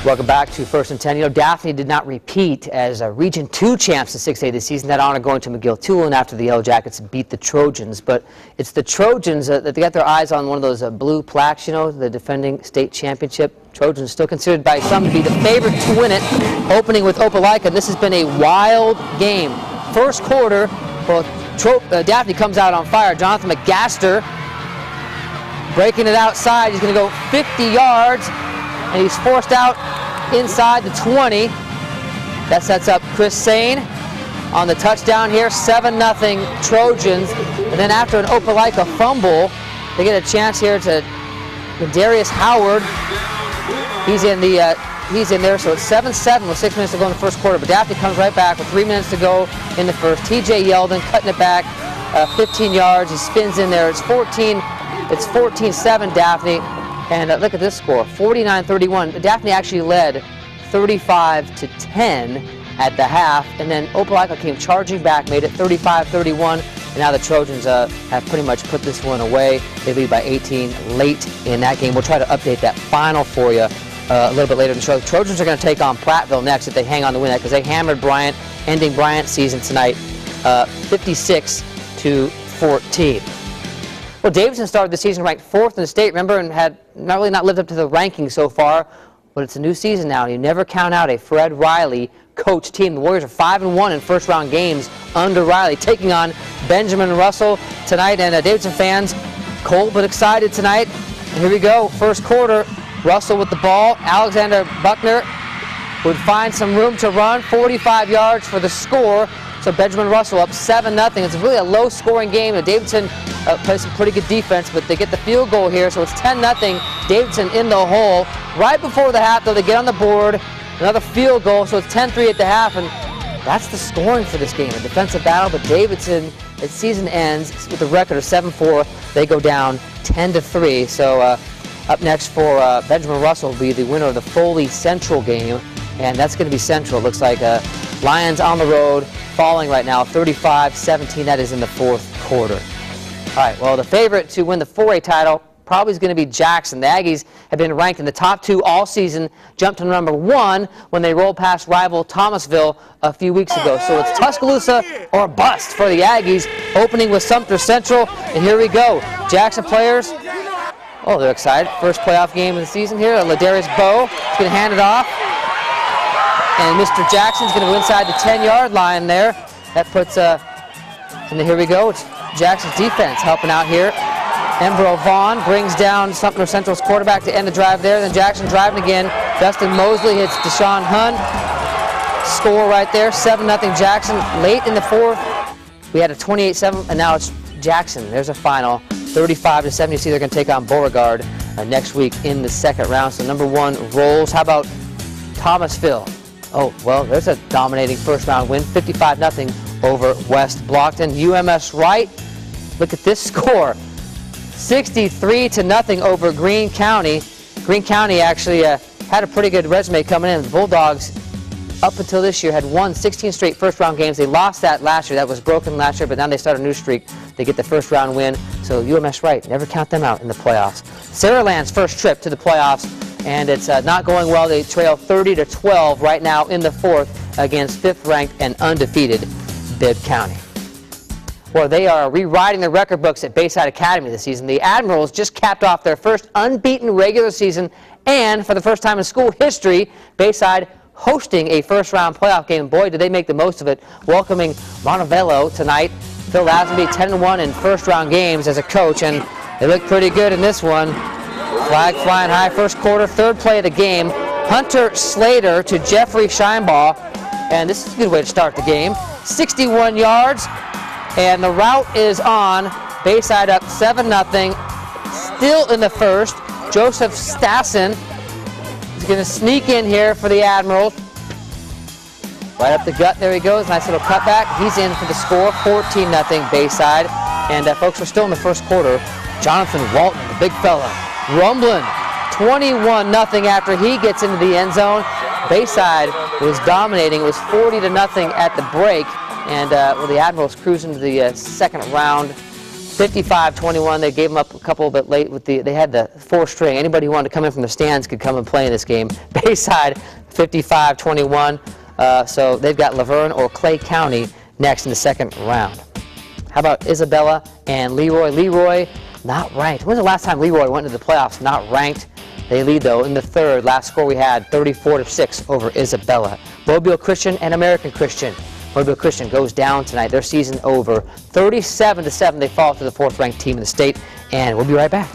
Welcome back to First and 10. You know, Daphne did not repeat as Region 2 champs in 6A this season. That honor going to McGill-Tulane after the Yellow Jackets beat the Trojans. But it's the Trojans that they got their eyes on one of those blue plaques, you know, the defending state championship. Trojans still considered by some to be the favorite to win it, opening with Opelika. This has been a wild game. First quarter, well, Daphne comes out on fire. Jonathan McGaster breaking it outside. He's going to go 50 yards. And he's forced out inside the 20. That sets up Chris Sane on the touchdown here. 7-0 Trojans. And then after an Opelika fumble, they get a chance here to Darius Howard. He's in there, so it's 7-7 with 6 minutes to go in the first quarter. But Daphne comes right back with 3 minutes to go in the first. TJ Yeldon cutting it back 15 yards. He spins in there. It's 14-7 Daphne. And look at this score, 49-31. Daphne actually led 35-10 at the half, and then Opelika came charging back, made it 35-31, and now the Trojans have pretty much put this one away. They lead by 18 late in that game. We'll try to update that final for you a little bit later in the show. The Trojans are going to take on Prattville next if they hang on to win that, because they hammered Bryant, ending Bryant's season tonight 56-14. Well, Davidson started the season ranked 4th in the state, remember, and had not lived up to the ranking so far. But it's a new season now, and you never count out a Fred Riley coach team. The Warriors are 5-1 in first-round games under Riley, taking on Benjamin Russell tonight. And Davidson fans, cold but excited tonight. And here we go, first quarter. Russell with the ball. Alexander Buckner would find some room to run. 45 yards for the score. So Benjamin Russell up 7-0. It's really a low-scoring game. Davidson plays some pretty good defense, but they get the field goal here, so it's 10-0. Davidson in the hole. Right before the half, though, they get on the board. Another field goal, so it's 10-3 at the half, and that's the scoring for this game. A defensive battle, but Davidson, its season ends with a record of 7-4. They go down 10-3. So up next for Benjamin Russell will be the winner of the Foley Central game, and that's going to be Central. It looks like Lions on the road, falling right now, 35-17. That is in the fourth quarter. All right, well, the favorite to win the 4A title probably is going to be Jackson. The Aggies have been ranked in the top 2 all season, jumped to number 1 when they rolled past rival Thomasville a few weeks ago. So it's Tuscaloosa or bust for the Aggies, opening with Sumter Central. And here we go. Jackson players, oh, they're excited. First playoff game of the season here. Ladarius Bowe is going to hand it off. And Mr. Jackson's going to go inside the 10-yard line there. That puts, and then here we go. It's Jackson's defense helping out here. Embro Vaughn brings down Sumter Central's quarterback to end the drive there. Then Jackson driving again. Dustin Mosley hits Deshaun Hunt. Score right there, 7-0 Jackson. Late in the fourth, we had a 28-7, and now it's Jackson. There's a final, 35-7. You see they're going to take on Beauregard next week in the second round. So number 1 rolls. How about Thomasville? Oh, well, there's a dominating first-round win, 55-0 over West Blockton. UMS Wright, look at this score, 63-0 over Greene County. Greene County actually had a pretty good resume coming in. The Bulldogs, up until this year, had won 16 straight first-round games. They lost that last year. That was broken last year, but now they start a new streak. They get the first-round win. So UMS Wright, never count them out in the playoffs. Saraland's first trip to the playoffs, and it's not going well. They trail 30-12 right now in the fourth against 5th-ranked and undefeated Bibb County. Well, they are rewriting the record books at Bayside Academy this season. The Admirals just capped off their first unbeaten regular season, and for the first time in school history, Bayside hosting a first-round playoff game. Boy, did they make the most of it, welcoming Montebello tonight. Phil Lazenby 10-1 in first-round games as a coach, and they look pretty good in this one. Flag flying high, first quarter, third play of the game. Hunter Slater to Jeffrey Scheinbaugh, and this is a good way to start the game. 61 yards, and the route is on. Bayside up 7-0. Still in the first. Joseph Stassen is going to sneak in here for the Admirals. Right up the gut, there he goes. Nice little cutback. He's in for the score, 14-0 Bayside. And folks, we're still in the first quarter. Jonathan Walton, the big fella, rumbling 21-0 after he gets into the end zone. Bayside was dominating. It was 40-0 at the break. And well, the Admirals cruising to the second round. 55-21. They gave them up a couple bit late with they had the 4th string. Anybody who wanted to come in from the stands could come and play in this game. Bayside 55-21. So they've got Laverne or Clay County next in the 2nd round. How about Isabella and Leroy? Leroy not ranked. When's the last time Leroy went into the playoffs not ranked? They lead, though, in the 3rd. Last score we had 34-6 over Isabella. Mobile Christian and American Christian. Mobile Christian goes down tonight. Their season over. 37-7. They fall to the 4th ranked team in the state. And we'll be right back.